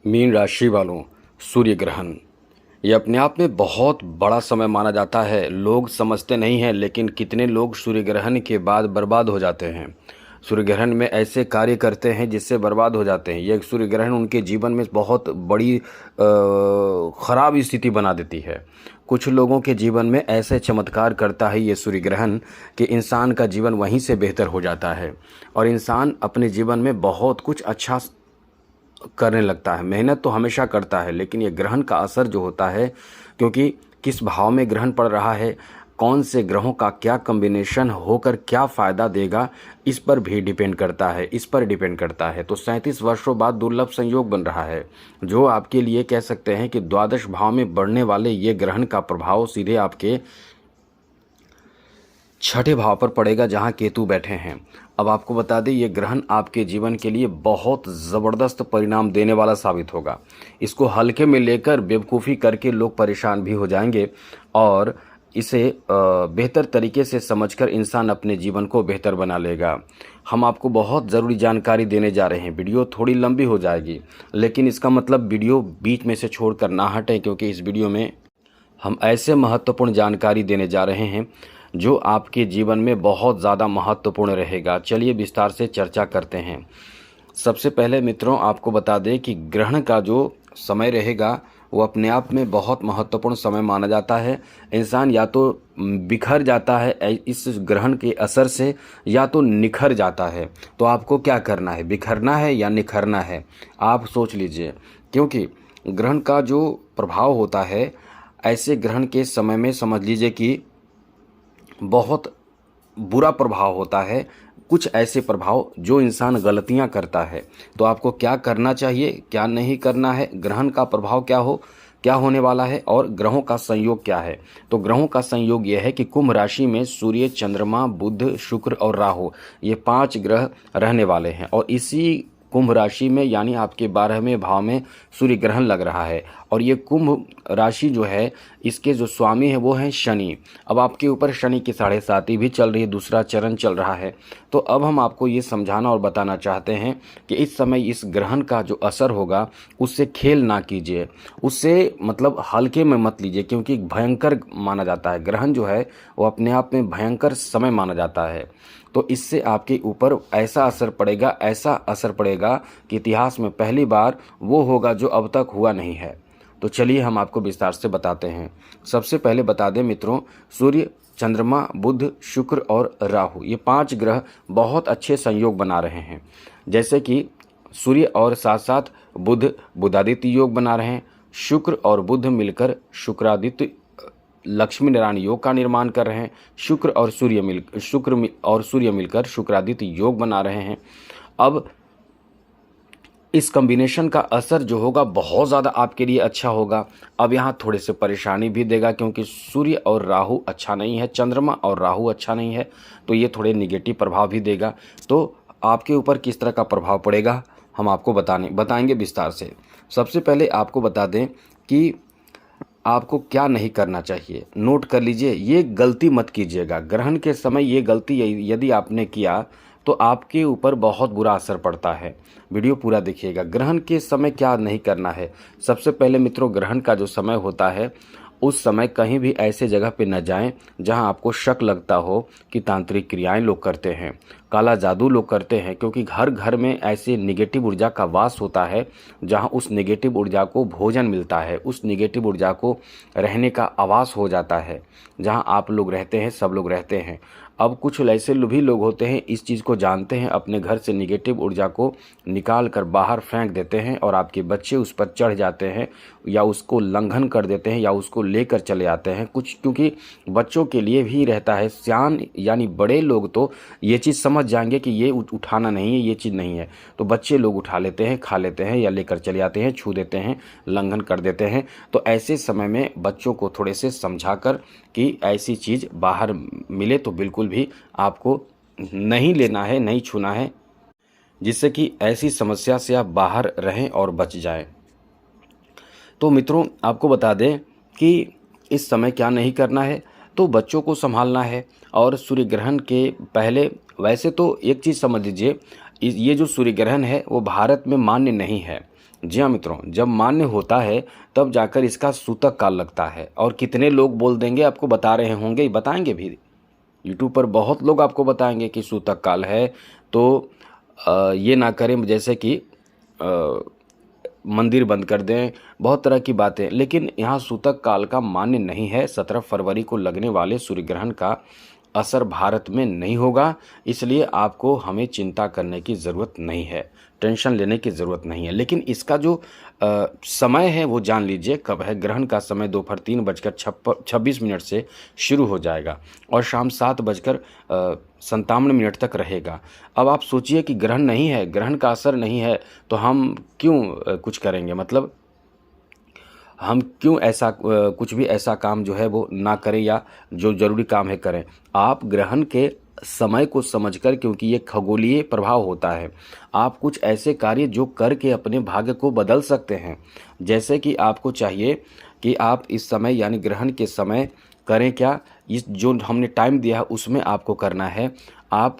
Mean राशि वालों, सूर्य ग्रहण ये अपने आप में बहुत बड़ा समय माना जाता है। लोग समझते नहीं हैं, लेकिन कितने लोग सूर्य ग्रहण के बाद बर्बाद हो जाते हैं। सूर्य ग्रहण में ऐसे कार्य करते हैं जिससे बर्बाद हो जाते हैं। यह सूर्य ग्रहण उनके जीवन में बहुत बड़ी ख़राब स्थिति बना देती है। कुछ लोगों के जीवन में ऐसे चमत्कार करता है ये सूर्य ग्रहण कि इंसान का जीवन वहीं से बेहतर हो जाता है और इंसान अपने जीवन में बहुत कुछ अच्छा करने लगता है। मेहनत तो हमेशा करता है, लेकिन ये ग्रहण का असर जो होता है, क्योंकि किस भाव में ग्रहण पड़ रहा है, कौन से ग्रहों का क्या कॉम्बिनेशन होकर क्या फ़ायदा देगा, इस पर भी डिपेंड करता है, इस पर डिपेंड करता है। तो 37 वर्षों बाद दुर्लभ संयोग बन रहा है, जो आपके लिए कह सकते हैं कि द्वादश भाव में बढ़ने वाले ये ग्रहण का प्रभाव सीधे आपके छठे भाव पर पड़ेगा, जहां केतु बैठे हैं। अब आपको बता दें, ये ग्रहण आपके जीवन के लिए बहुत ज़बरदस्त परिणाम देने वाला साबित होगा। इसको हल्के में लेकर बेवकूफ़ी करके लोग परेशान भी हो जाएंगे, और इसे बेहतर तरीके से समझकर इंसान अपने जीवन को बेहतर बना लेगा। हम आपको बहुत ज़रूरी जानकारी देने जा रहे हैं। वीडियो थोड़ी लंबी हो जाएगी, लेकिन इसका मतलब वीडियो बीच में से छोड़कर ना हटें, क्योंकि इस वीडियो में हम ऐसे महत्वपूर्ण जानकारी देने जा रहे हैं जो आपके जीवन में बहुत ज़्यादा महत्वपूर्ण रहेगा। चलिए विस्तार से चर्चा करते हैं। सबसे पहले मित्रों, आपको बता दें कि ग्रहण का जो समय रहेगा वो अपने आप में बहुत महत्वपूर्ण समय माना जाता है। इंसान या तो बिखर जाता है इस ग्रहण के असर से, या तो निखर जाता है। तो आपको क्या करना है, बिखरना है या निखरना है, आप सोच लीजिए। क्योंकि ग्रहण का जो प्रभाव होता है, ऐसे ग्रहण के समय में समझ लीजिए कि बहुत बुरा प्रभाव होता है। कुछ ऐसे प्रभाव जो इंसान गलतियां करता है। तो आपको क्या करना चाहिए, क्या नहीं करना है, ग्रहण का प्रभाव क्या होने वाला है, और ग्रहों का संयोग क्या है। तो ग्रहों का संयोग यह है कि कुंभ राशि में सूर्य, चंद्रमा, बुध, शुक्र और राहु, ये 5 ग्रह रहने वाले हैं। और इसी कुंभ राशि में यानी आपके 12वें भाव में सूर्य ग्रहण लग रहा है। और ये कुंभ राशि जो है, इसके जो स्वामी है वो हैं शनि। अब आपके ऊपर शनि की 7.5 भी चल रही है, दूसरा चरण चल रहा है। तो अब हम आपको ये समझाना और बताना चाहते हैं कि इस समय इस ग्रहण का जो असर होगा उससे खेल ना कीजिए, उससे मतलब हल्के में मत लीजिए, क्योंकि भयंकर माना जाता है। ग्रहण जो है वो अपने आप में भयंकर समय माना जाता है। तो इससे आपके ऊपर ऐसा असर पड़ेगा कि इतिहास में पहली बार वो होगा जो अब तक हुआ नहीं है। तो चलिए हम आपको विस्तार से बताते हैं। सबसे पहले बता दें मित्रों, सूर्य, चंद्रमा, बुध, शुक्र और राहु, ये 5 ग्रह बहुत अच्छे संयोग बना रहे हैं। जैसे कि सूर्य और साथ साथ बुध बुधादित्य योग बना रहे हैं। शुक्र और बुध मिलकर शुक्रादित्य लक्ष्मी नारायण योग का निर्माण कर रहे हैं। शुक्र और सूर्य मिलकर शुक्रादित्य योग बना रहे हैं। अब इस कॉम्बिनेशन का असर जो होगा बहुत ज़्यादा आपके लिए अच्छा होगा। अब यहाँ थोड़े से परेशानी भी देगा, क्योंकि सूर्य और राहु अच्छा नहीं है, चंद्रमा और राहु अच्छा नहीं है, तो ये थोड़े निगेटिव प्रभाव भी देगा। तो आपके ऊपर किस तरह का प्रभाव पड़ेगा हम आपको बताएंगे विस्तार से। सबसे पहले आपको बता दें कि आपको क्या नहीं करना चाहिए। नोट कर लीजिए, ये गलती मत कीजिएगा। ग्रहण के समय ये गलती यदि आपने किया तो आपके ऊपर बहुत बुरा असर पड़ता है। वीडियो पूरा देखिएगा। ग्रहण के समय क्या नहीं करना है। सबसे पहले मित्रों, ग्रहण का जो समय होता है उस समय कहीं भी ऐसे जगह पे न जाएं जहां आपको शक लगता हो कि तांत्रिक क्रियाएं लोग करते हैं, काला जादू लोग करते हैं, क्योंकि हर घर में ऐसे निगेटिव ऊर्जा का वास होता है, जहां उस निगेटिव ऊर्जा को भोजन मिलता है, उस निगेटिव ऊर्जा को रहने का आवास हो जाता है। जहां आप लोग रहते हैं, सब लोग रहते हैं। अब कुछ ऐसे भी लोग होते हैं, इस चीज़ को जानते हैं, अपने घर से निगेटिव ऊर्जा को निकाल कर बाहर फेंक देते हैं, और आपके बच्चे उस पर चढ़ जाते हैं या उसको उल्लंघन कर देते हैं या उसको लेकर चले आते हैं। कुछ क्योंकि बच्चों के लिए भी रहता है, सियान यानी बड़े लोग तो ये चीज़ समझ जाएंगे कि ये उठाना नहीं है, ये चीज़ नहीं है, तो बच्चे लोग उठा लेते हैं, खा लेते हैं या लेकर चले आते हैं, छू देते हैं, उल्लंघन कर देते हैं। तो ऐसे समय में बच्चों को थोड़े से समझाकर कि ऐसी चीज़ बाहर मिले तो बिल्कुल भी आपको नहीं लेना है, नहीं छूना है, जिससे कि ऐसी समस्या से आप बाहर रहें और बच जाएं। तो मित्रों, आपको बता दें कि इस समय क्या नहीं करना है। तो बच्चों को संभालना है। और सूर्य ग्रहण के पहले वैसे तो एक चीज़ समझ लीजिए, ये जो सूर्य ग्रहण है वो भारत में मान्य नहीं है। जी हाँ मित्रों, जब मान्य होता है तब जाकर इसका सूतक काल लगता है। और कितने लोग बोल देंगे, आपको बता रहे होंगे, बताएंगे भी। यूट्यूब पर बहुत लोग आपको बताएंगे कि सूतक काल है, तो ये ना करें, जैसे कि मंदिर बंद कर दें, बहुत तरह की बातें। लेकिन यहाँ सूतक काल का मान्य नहीं है। 17 फरवरी को लगने वाले सूर्य ग्रहण का असर भारत में नहीं होगा, इसलिए आपको हमें चिंता करने की ज़रूरत नहीं है, टेंशन लेने की ज़रूरत नहीं है। लेकिन इसका जो समय है वो जान लीजिए कब है। ग्रहण का समय दोपहर 3:26 से शुरू हो जाएगा और शाम 7:57 तक रहेगा। अब आप सोचिए कि ग्रहण नहीं है, ग्रहण का असर नहीं है, तो हम क्यों कुछ करेंगे, मतलब हम क्यों ऐसा कुछ भी ऐसा काम जो है वो ना करें, या जो ज़रूरी काम है करें। आप ग्रहण के समय को समझकर, क्योंकि ये खगोलीय प्रभाव होता है, आप कुछ ऐसे कार्य जो करके अपने भाग्य को बदल सकते हैं। जैसे कि आपको चाहिए कि आप इस समय यानी ग्रहण के समय करें क्या, इस जो हमने टाइम दिया है उसमें आपको करना है। आप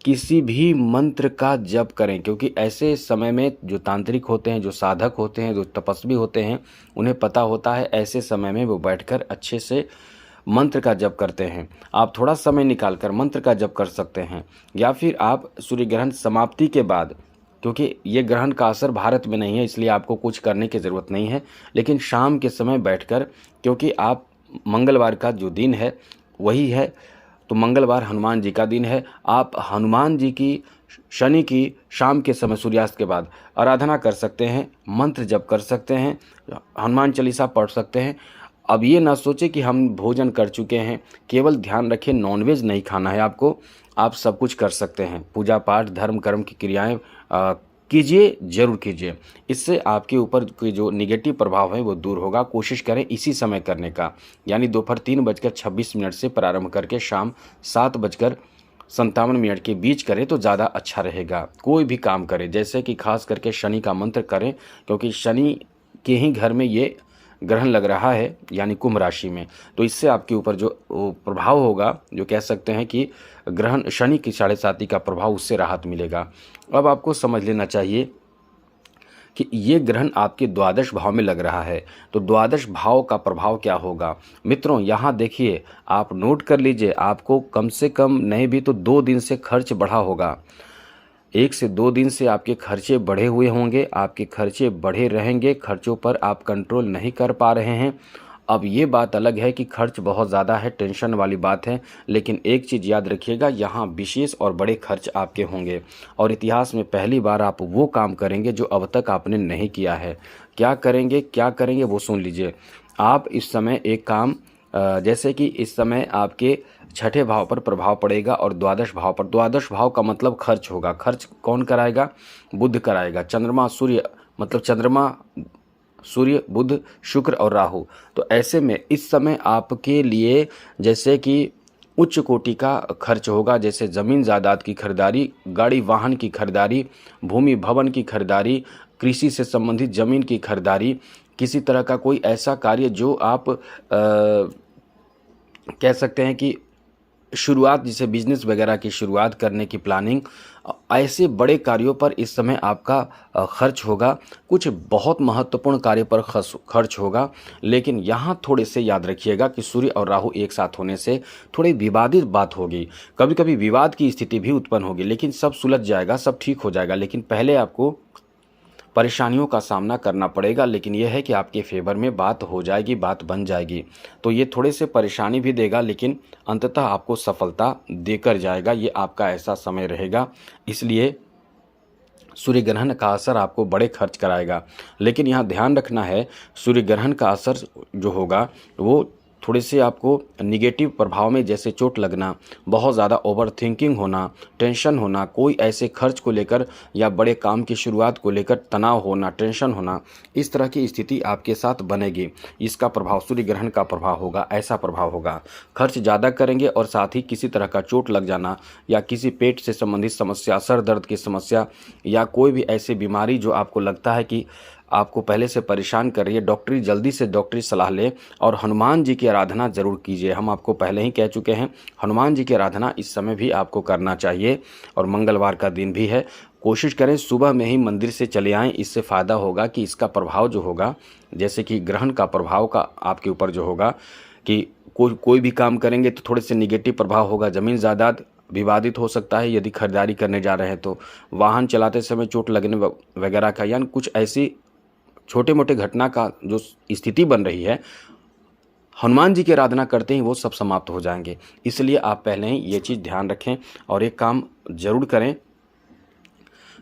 किसी भी मंत्र का जप करें, क्योंकि ऐसे समय में जो तांत्रिक होते हैं, जो साधक होते हैं, जो तपस्वी होते हैं, उन्हें पता होता है ऐसे समय में वो बैठकर अच्छे से मंत्र का जप करते हैं। आप थोड़ा समय निकालकर मंत्र का जप कर सकते हैं, या फिर आप सूर्य ग्रहण समाप्ति के बाद, क्योंकि ये ग्रहण का असर भारत में नहीं है इसलिए आपको कुछ करने की ज़रूरत नहीं है, लेकिन शाम के समय बैठकर, क्योंकि आप मंगलवार का जो दिन है वही है, तो मंगलवार हनुमान जी का दिन है, आप हनुमान जी की शनि की शाम के समय सूर्यास्त के बाद आराधना कर सकते हैं, मंत्र जप कर सकते हैं, हनुमान चालीसा पढ़ सकते हैं। अब ये ना सोचे कि हम भोजन कर चुके हैं, केवल ध्यान रखें नॉनवेज नहीं खाना है आपको। आप सब कुछ कर सकते हैं, पूजा पाठ धर्म कर्म की क्रियाएं कीजिए, जरूर कीजिए। इससे आपके ऊपर के जो निगेटिव प्रभाव है वो दूर होगा। कोशिश करें इसी समय करने का, यानी दोपहर 3:26 से प्रारंभ करके शाम 7:57 के बीच करें तो ज़्यादा अच्छा रहेगा। कोई भी काम करें, जैसे कि खास करके शनि का मंत्र करें, क्योंकि शनि के ही घर में ये ग्रहण लग रहा है, यानी कुंभ राशि में, तो इससे आपके ऊपर जो प्रभाव होगा, जो कह सकते हैं कि ग्रहण शनि की 7.5 का प्रभाव, उससे राहत मिलेगा। अब आपको समझ लेना चाहिए कि ये ग्रहण आपके द्वादश भाव में लग रहा है, तो द्वादश भाव का प्रभाव क्या होगा मित्रों, यहाँ देखिए, आप नोट कर लीजिए। आपको कम से कम नहीं भी तो 2 दिन से खर्च बढ़ा होगा। 1 से 2 दिन से आपके खर्चे बढ़े हुए होंगे, आपके खर्चे बढ़े रहेंगे, खर्चों पर आप कंट्रोल नहीं कर पा रहे हैं। अब ये बात अलग है कि खर्च बहुत ज़्यादा है, टेंशन वाली बात है, लेकिन एक चीज़ याद रखिएगा, यहाँ विशेष और बड़े खर्च आपके होंगे और इतिहास में पहली बार आप वो काम करेंगे जो अब तक आपने नहीं किया है। क्या करेंगे वो सुन लीजिए। आप इस समय एक काम, जैसे कि इस समय आपके छठे भाव पर प्रभाव पड़ेगा और द्वादश भाव पर। द्वादश भाव का मतलब खर्च होगा। खर्च कौन कराएगा? बुध कराएगा। चंद्रमा सूर्य, मतलब चंद्रमा सूर्य बुध शुक्र और राहु। तो ऐसे में इस समय आपके लिए जैसे कि उच्च कोटि का खर्च होगा, जैसे ज़मीन जायदाद की खरीदारी, गाड़ी वाहन की खरीदारी, भूमि भवन की खरीदारी, कृषि से संबंधित ज़मीन की खरीदारी, किसी तरह का कोई ऐसा कार्य जो आप कह सकते हैं कि शुरुआत, जिसे बिजनेस वगैरह की शुरुआत करने की प्लानिंग, ऐसे बड़े कार्यों पर इस समय आपका खर्च होगा। कुछ बहुत महत्वपूर्ण कार्य पर खर्च होगा, लेकिन यहाँ थोड़े से याद रखिएगा कि सूर्य और राहु एक साथ होने से थोड़ी विवादित बात होगी, कभी कभी विवाद की स्थिति भी उत्पन्न होगी, लेकिन सब सुलझ जाएगा, सब ठीक हो जाएगा। लेकिन पहले आपको परेशानियों का सामना करना पड़ेगा, लेकिन यह है कि आपके फेवर में बात हो जाएगी, बात बन जाएगी। तो ये थोड़े से परेशानी भी देगा, लेकिन अंततः आपको सफलता देकर जाएगा। ये आपका ऐसा समय रहेगा, इसलिए सूर्य ग्रहण का असर आपको बड़े खर्च कराएगा। लेकिन यहाँ ध्यान रखना है, सूर्य ग्रहण का असर जो होगा वो थोड़े से आपको निगेटिव प्रभाव में, जैसे चोट लगना, बहुत ज़्यादा ओवर थिंकिंग होना, टेंशन होना, कोई ऐसे खर्च को लेकर या बड़े काम की शुरुआत को लेकर तनाव होना, टेंशन होना, इस तरह की स्थिति आपके साथ बनेगी। इसका प्रभाव सूर्य ग्रहण का प्रभाव होगा, ऐसा प्रभाव होगा। खर्च ज़्यादा करेंगे और साथ ही किसी तरह का चोट लग जाना या किसी पेट से संबंधित समस्या, सर दर्द की समस्या या कोई भी ऐसी बीमारी जो आपको लगता है कि आपको पहले से परेशान कर रही है, जल्दी से डॉक्टरी सलाह लें और हनुमान जी की आराधना ज़रूर कीजिए। हम आपको पहले ही कह चुके हैं, हनुमान जी की आराधना इस समय भी आपको करना चाहिए और मंगलवार का दिन भी है। कोशिश करें सुबह में ही मंदिर से चले आएँ, इससे फ़ायदा होगा कि इसका प्रभाव जो होगा, जैसे कि ग्रहण का प्रभाव का आपके ऊपर जो होगा कि कोई भी काम करेंगे तो थोड़े से निगेटिव प्रभाव होगा। ज़मीन जायदाद विवादित हो सकता है यदि खरीदारी करने जा रहे हैं तो, वाहन चलाते समय चोट लगने वगैरह का, यानी कुछ ऐसी छोटे मोटे घटना का जो स्थिति बन रही है, हनुमान जी की आराधना करते ही वो सब समाप्त हो जाएंगे। इसलिए आप पहले ही ये चीज़ ध्यान रखें और एक काम ज़रूर करें,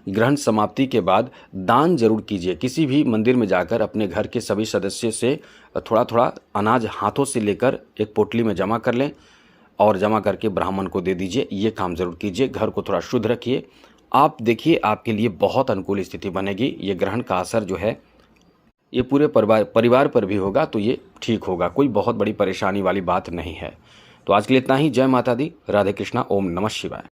ग्रहण समाप्ति के बाद दान जरूर कीजिए। किसी भी मंदिर में जाकर अपने घर के सभी सदस्य से थोड़ा थोड़ा अनाज हाथों से लेकर एक पोटली में जमा कर लें और जमा करके ब्राह्मण को दे दीजिए। ये काम जरूर कीजिए, घर को थोड़ा शुद्ध रखिए। आप देखिए आपके लिए बहुत अनुकूल स्थिति बनेगी। ये ग्रहण का असर जो है ये पूरे परिवार पर भी होगा, तो ये ठीक होगा, कोई बहुत बड़ी परेशानी वाली बात नहीं है। तो आज के लिए इतना ही। जय माता दी, राधे कृष्णा, ओम नमः शिवाय।